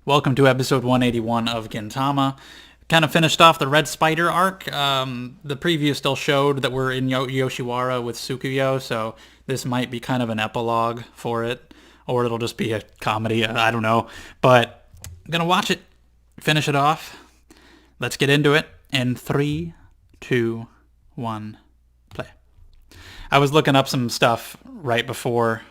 Welcome to episode 181 of Gintama. Kind of finished off the Red Spider arc. The preview still showed that we're in Yoshiwara with Tsukuyo, so this might be kind of an epilogue for it, or it'll just be a comedy, I don't know. But I'm going to watch it, finish it off. Let's get into it in 3, 2, 1, play. I was looking up some stuff right before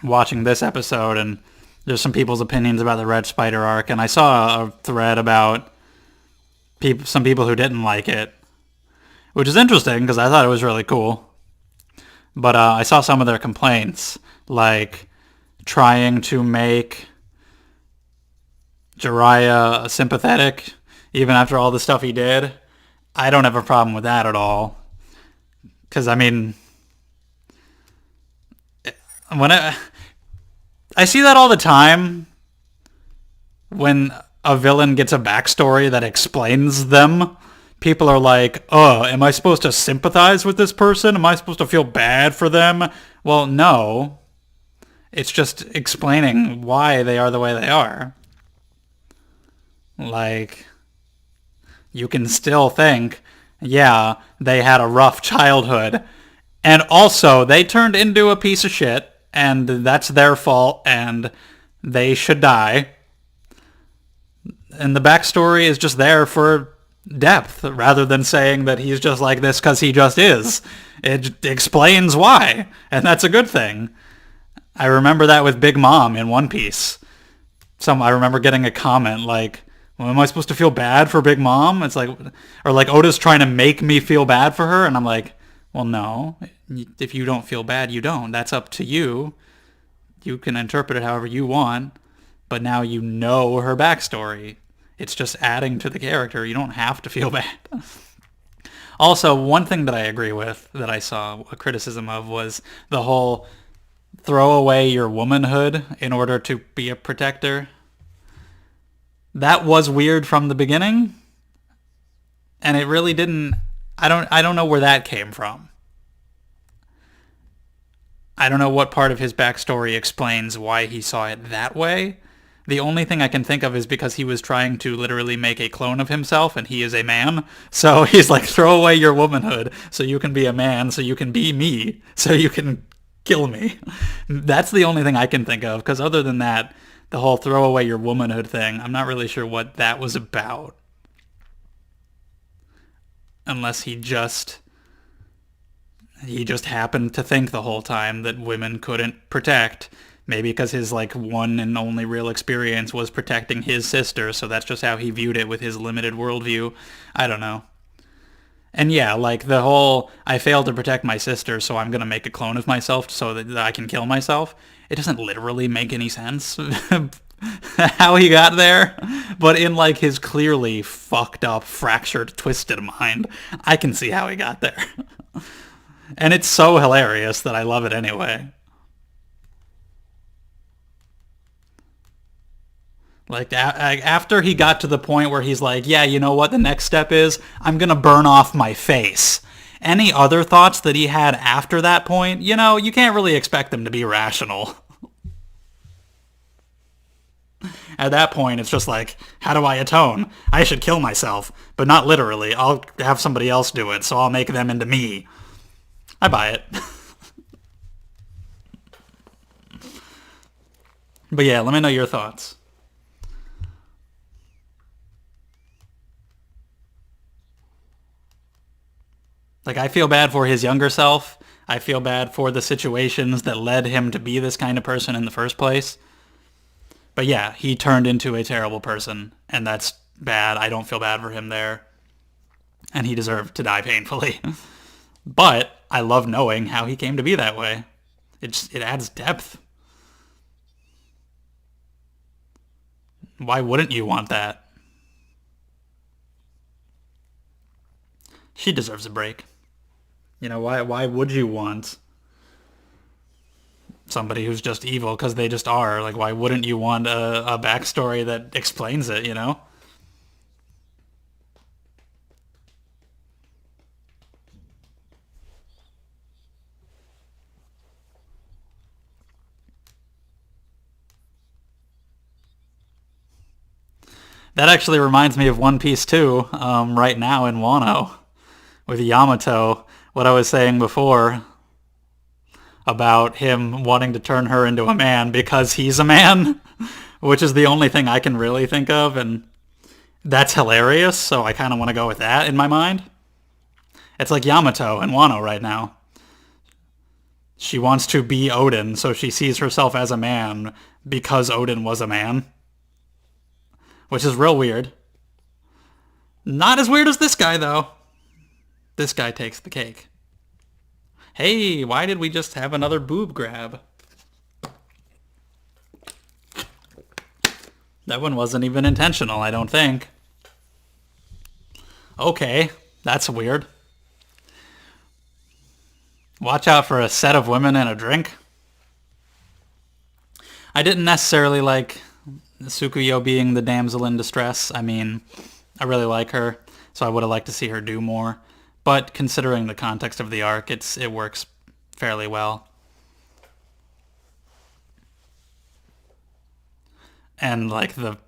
watching this episode, and there's some people's opinions about the Red Spider arc, and I saw a thread about some people who didn't like it, which is interesting because I thought it was really cool. But I saw some of their complaints, like trying to make Jiraiya sympathetic even after all the stuff he did. I don't have a problem with that at all, because I mean, when I see that all the time when a villain gets a backstory that explains them. People are like, oh, am I supposed to sympathize with this person? Am I supposed to feel bad for them? Well, no. It's just explaining why they are the way they are. Like, you can still think, yeah, they had a rough childhood. And also, they turned into a piece of shit, and that's their fault, and they should die. And the backstory is just there for depth, rather than saying that he's just like this because he just is. It explains why, and that's a good thing. I remember that with Big Mom in One Piece. I remember getting a comment like, well, am I supposed to feel bad for Big Mom? It's like, or like Oda's trying to make me feel bad for her, and I'm like, well, no. If you don't feel bad, you don't. That's up to you. You can interpret it however you want, but now you know her backstory. It's just adding to the character. You don't have to feel bad. Also, one thing that I agree with, that I saw a criticism of, was the whole throw away your womanhood in order to be a protector. That was weird from the beginning, and it really didn't. I don't know where that came from. I don't know what part of his backstory explains why he saw it that way. The only thing I can think of is because he was trying to literally make a clone of himself, and he is a man. So he's like, throw away your womanhood so you can be a man, so you can be me, so you can kill me. That's the only thing I can think of, because other than that, the whole throw away your womanhood thing, I'm not really sure what that was about. Unless he just happened to think the whole time that women couldn't protect. Maybe because his like one and only real experience was protecting his sister, so that's just how he viewed it with his limited worldview. I don't know. And yeah, like the whole, I failed to protect my sister, so I'm going to make a clone of myself so that I can kill myself. It doesn't literally make any sense how he got there, but in like his clearly fucked up, fractured, twisted mind, I can see how he got there. And it's so hilarious that I love it anyway. Like, after he got to the point where he's like, yeah, you know what the next step is? I'm going to burn off my face. Any other thoughts that he had after that point, you know, you can't really expect them to be rational. At that point, it's just like, how do I atone? I should kill myself, but not literally. I'll have somebody else do it, so I'll make them into me. I buy it. But yeah, let me know your thoughts. Like, I feel bad for his younger self. I feel bad for the situations that led him to be this kind of person in the first place. But yeah, he turned into a terrible person, and that's bad. I don't feel bad for him there. And he deserved to die painfully. But I love knowing how he came to be that way. It adds depth. Why wouldn't you want that? She deserves a break. You know, why would you want somebody who's just evil because they just are? Like, why wouldn't you want a backstory that explains it, you know? That actually reminds me of One Piece too, right now in Wano, with Yamato, what I was saying before about him wanting to turn her into a man because he's a man, which is the only thing I can really think of, and that's hilarious, so I kind of want to go with that in my mind. It's like Yamato and Wano right now. She wants to be Odin, so she sees herself as a man because Odin was a man. Which is real weird. Not as weird as this guy, though. This guy takes the cake. Hey, why did we just have another boob grab? That one wasn't even intentional, I don't think. Okay, that's weird. Watch out for a set of women and a drink. I didn't necessarily like Tsukuyo being the damsel in distress. I mean, I really like her, so I would have liked to see her do more. But considering the context of the arc, it works fairly well. And like the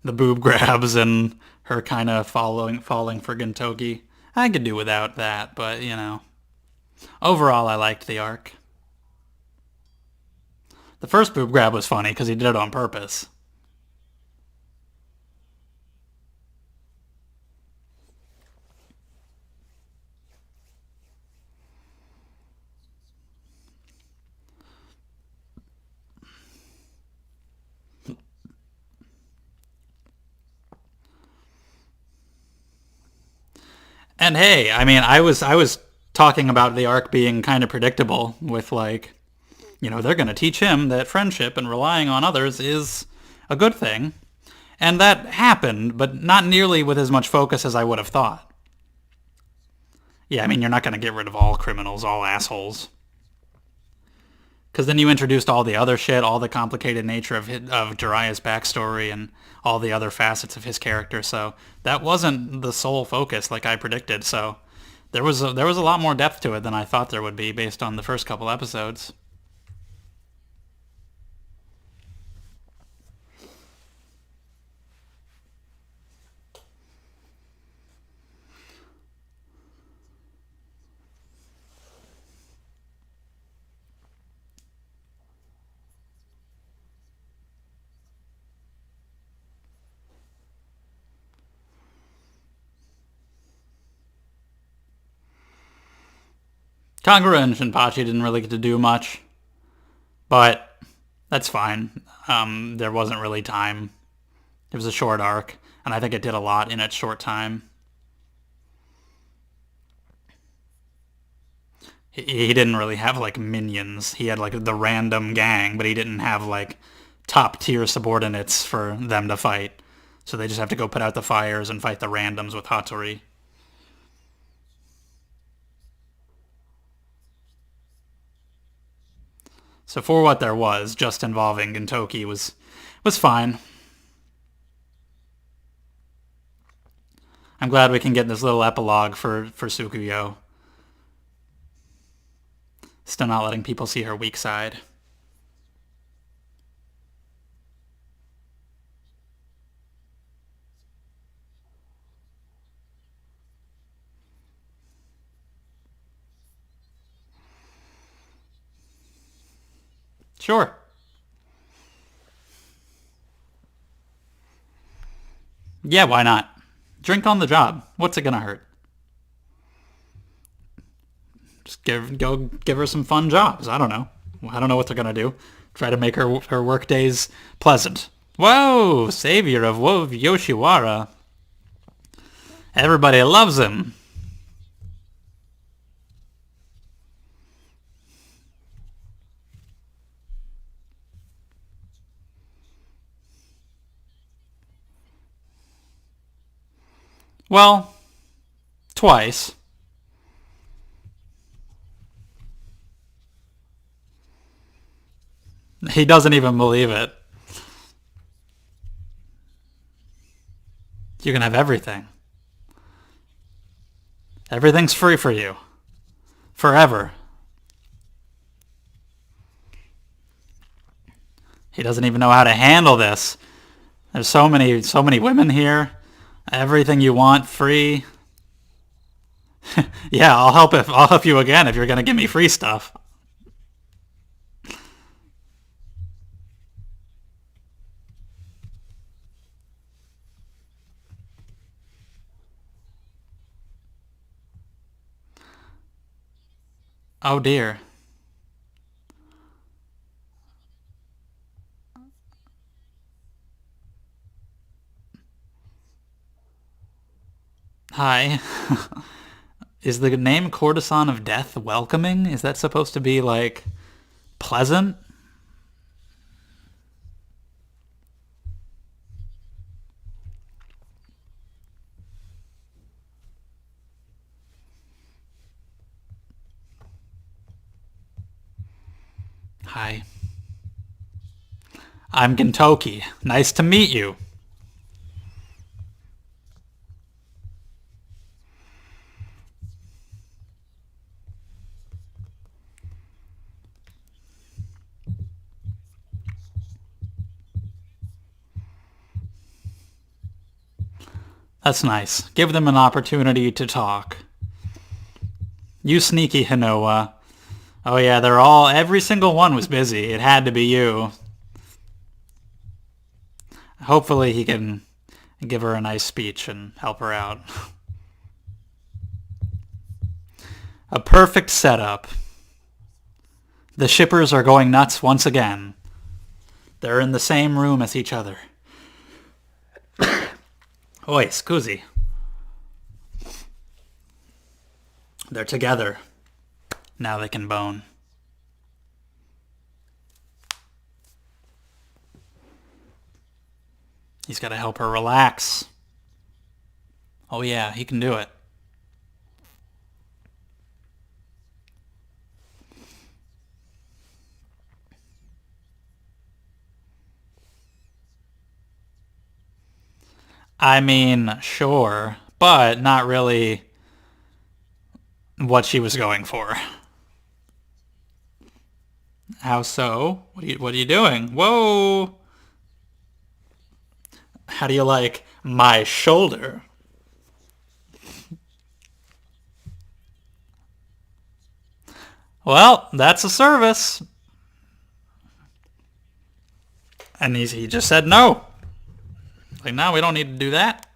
boob grabs and her kind of falling for Gintoki, I could do without that, but you know. Overall, I liked the arc. The first boob grab was funny because he did it on purpose. And hey, I mean, I was talking about the arc being kind of predictable with like, you know, they're going to teach him that friendship and relying on others is a good thing. And that happened, but not nearly with as much focus as I would have thought. Yeah, I mean, you're not going to get rid of all criminals, all assholes. Because then you introduced all the other shit, all the complicated nature of Jiraiya's backstory and all the other facets of his character. So that wasn't the sole focus like I predicted. So there was a lot more depth to it than I thought there would be based on the first couple episodes. Kagura and Shinpachi didn't really get to do much, but that's fine. There wasn't really time. It was a short arc, and I think it did a lot in its short time. He didn't really have like minions. He had like the random gang, but he didn't have like top tier subordinates for them to fight. So they just have to go put out the fires and fight the randoms with Hattori. So for what there was, just involving Gintoki was fine. I'm glad we can get this little epilogue for Tsukuyo. Still not letting people see her weak side. Sure. Yeah, why not? Drink on the job. What's it gonna hurt? Just give her some fun jobs. I don't know. I don't know what they're gonna do. Try to make her work days pleasant. Whoa, savior of Yoshiwara. Everybody loves him. Well, twice. He doesn't even believe it. You can have everything. Everything's free for you. Forever. He doesn't even know how to handle this. There's so many women here. Everything you want, free. Yeah, I'll help you again if you're gonna give me free stuff. Oh dear. Hi. Is the name Courtesan of Death welcoming? Is that supposed to be like pleasant? Hi. I'm Gintoki. Nice to meet you. That's nice. Give them an opportunity to talk. You sneaky Hinoa. Oh yeah, every single one was busy. It had to be you. Hopefully he can give her a nice speech and help her out. A perfect setup. The shippers are going nuts once again. They're in the same room as each other. Oi, scusi. They're together. Now they can bone. He's got to help her relax. Oh yeah, he can do it. I mean, sure, but not really what she was going for. How so? What are you doing? Whoa! How do you like my shoulder? Well, that's a service. And he just said no. Like, no, we don't need to do that.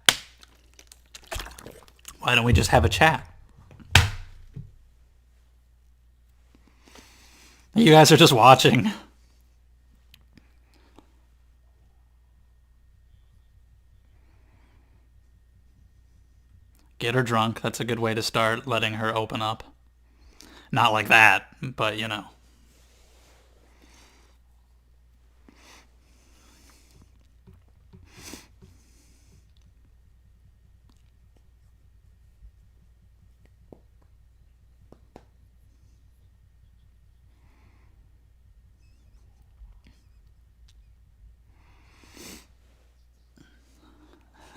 Why don't we just have a chat? You guys are just watching. Get her drunk. That's a good way to start letting her open up. Not like that, but you know.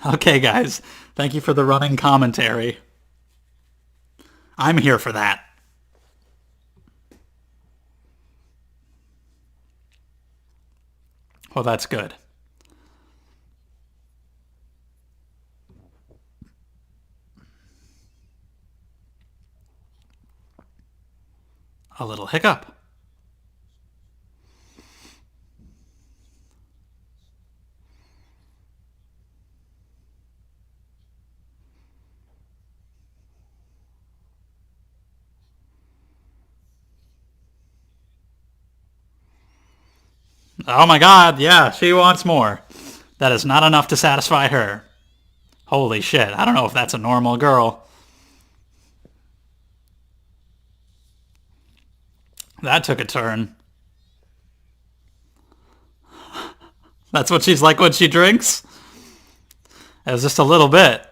Okay, guys. Thank you for the running commentary. I'm here for that. Well, that's good. A little hiccup. Oh my god, yeah, she wants more. That is not enough to satisfy her. Holy shit, I don't know if that's a normal girl. That took a turn. That's what she's like when she drinks? It was just a little bit.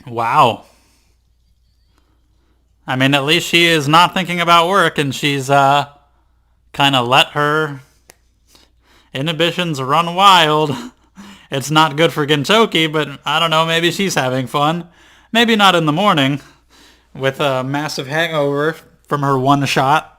Wow. I mean, at least she is not thinking about work and she's kind of let her inhibitions run wild. It's not good for Gintoki, but I don't know, maybe she's having fun. Maybe not in the morning with a massive hangover from her one shot.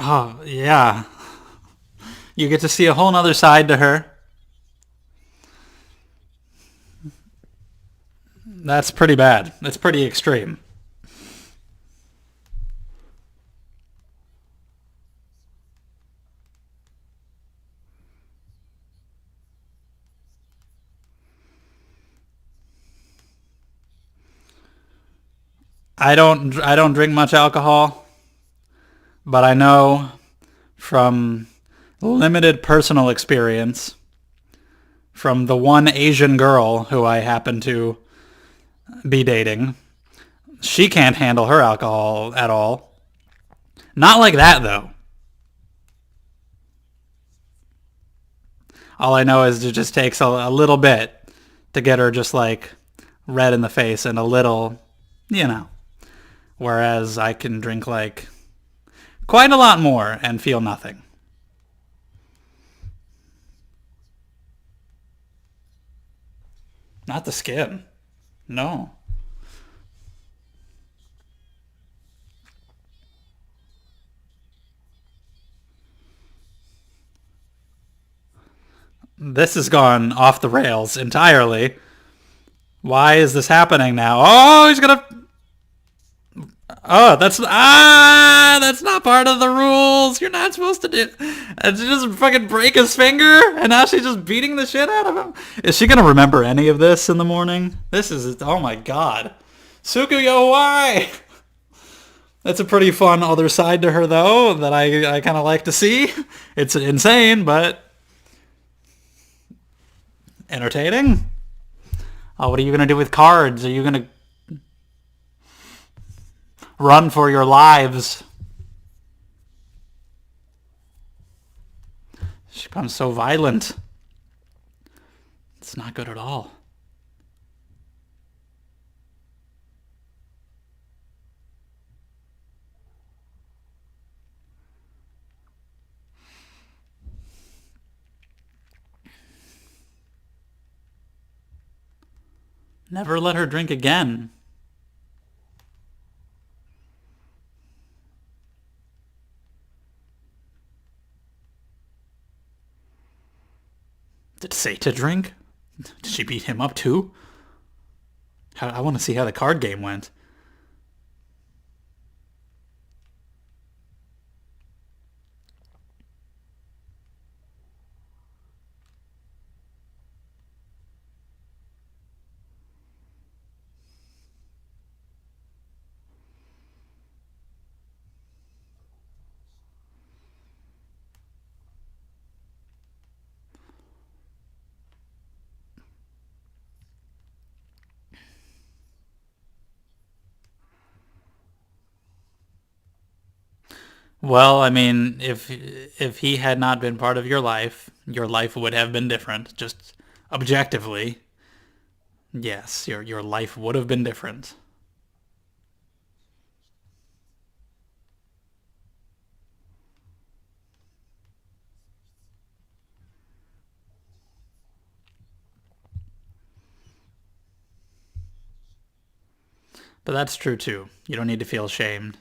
Oh, yeah. You get to see a whole nother side to her. That's pretty bad. That's pretty extreme. I don't drink much alcohol, but I know from limited personal experience from the one Asian girl who I happen to be dating. She can't handle her alcohol at all. Not like that though. All I know is it just takes a little bit to get her just like red in the face and a little, you know. Whereas I can drink like quite a lot more and feel nothing. Not the skin. No. This has gone off the rails entirely. Why is this happening now? Oh, he's gonna. Oh, that's not part of the rules. You're not supposed to do. Just fucking break his finger, and now she's just beating the shit out of him. Is she gonna remember any of this in the morning? This is oh my god, Tsukuyo, why? That's a pretty fun other side to her though that I kind of like to see. It's insane, but entertaining. Oh, what are you gonna do with cards? Are you gonna run for your lives? She becomes so violent. It's not good at all. Never let her drink again. Did it say to drink? Did she beat him up too? I want to see how the card game went. Well, I mean, if he had not been part of your life would have been different. Just objectively, yes, your life would have been different. But that's true too. You don't need to feel ashamed,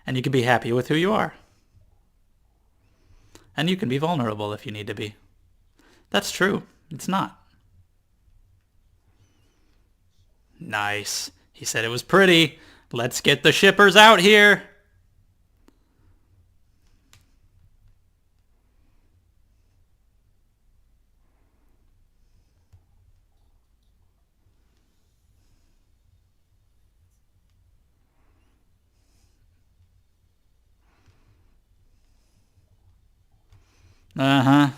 and you can be happy with who you are, and you can be vulnerable if you need to be. That's true. It's not. Nice. He said it was pretty. Let's get the shippers out here. Uh-huh.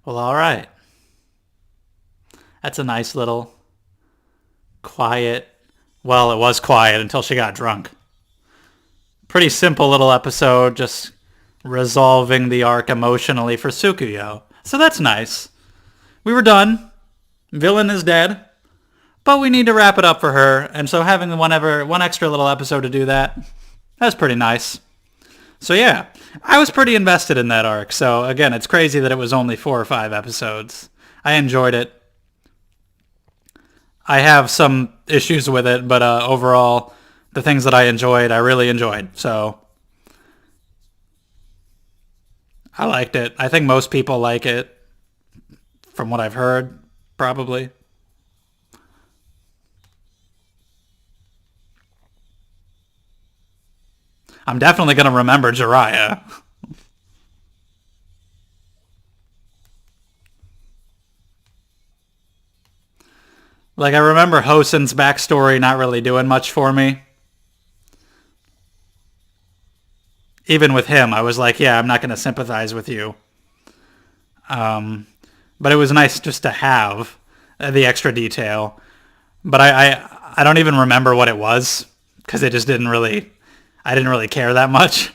Well, all right. That's a nice little quiet. Well, it was quiet until she got drunk. Pretty simple little episode, just resolving the arc emotionally for Tsukuyo. So that's nice. We were done. Villain is dead. But we need to wrap it up for her, and so having one extra little episode to do that's pretty nice. So yeah, I was pretty invested in that arc. So again, it's crazy that it was only 4 or 5 episodes. I enjoyed it. I have some issues with it, but overall, the things that I enjoyed, I really enjoyed. So I liked it. I think most people like it, from what I've heard, probably. I'm definitely going to remember Jiraiya. Like, I remember Hosen's backstory not really doing much for me. Even with him, I was like, yeah, I'm not going to sympathize with you. But it was nice just to have the extra detail. But I don't even remember what it was, because it just I didn't really care that much.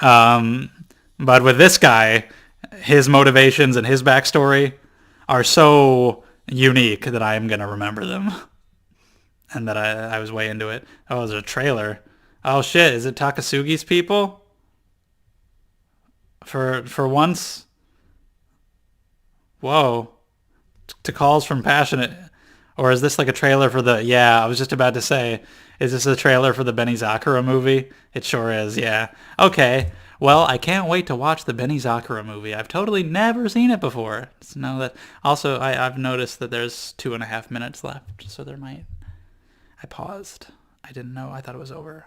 But with this guy, his motivations and his backstory are so unique that I am going to remember them. And that I was way into it. Oh, there's a trailer. Oh shit, is it Takasugi's people? For once? Whoa. To calls from passionate. Or is this like a trailer for the... Yeah, I was just about to say, is this a trailer for the Benizakura movie? It sure is, yeah. Okay. Well, I can't wait to watch the Benizakura movie. I've totally never seen it before. Know that. Also, I've noticed that there's 2.5 minutes left, so there might... I paused. I didn't know. I thought it was over.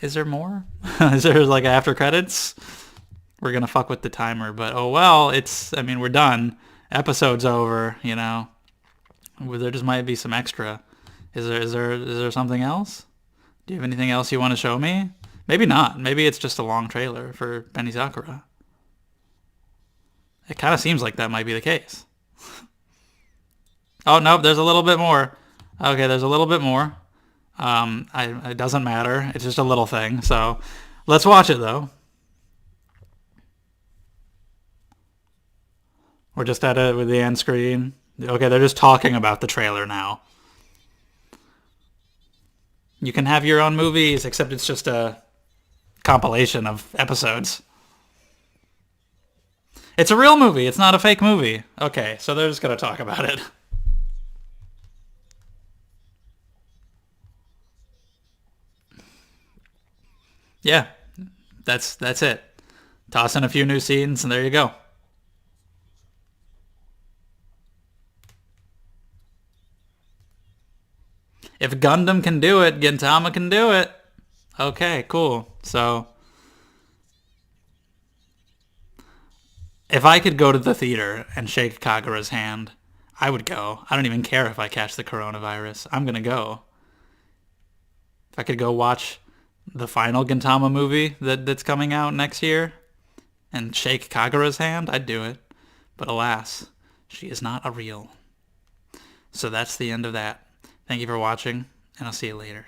Is there more? Is there like after credits? We're going to fuck with the timer, but oh well, we're done. Episode's over, you know. There just might be some extra. Is there something else? Do you have anything else you want to show me? Maybe not. Maybe it's just a long trailer for Benizakura. It kind of seems like that might be the case. Oh, nope, there's a little bit more. Okay, there's a little bit more. It doesn't matter. It's just a little thing. So let's watch it, though. We're just at it with the end screen. Okay, they're just talking about the trailer now. You can have your own movies, except it's just a compilation of episodes. It's a real movie. It's not a fake movie. Okay, so they're just going to talk about it. Yeah, that's it. Toss in a few new scenes, and there you go. If Gundam can do it, Gintama can do it. Okay, cool. So, if I could go to the theater and shake Kagura's hand, I would go. I don't even care if I catch the coronavirus. I'm going to go. If I could go watch the final Gintama movie that's coming out next year and shake Kagura's hand, I'd do it. But alas, she is not a real. So that's the end of that. Thank you for watching, and I'll see you later.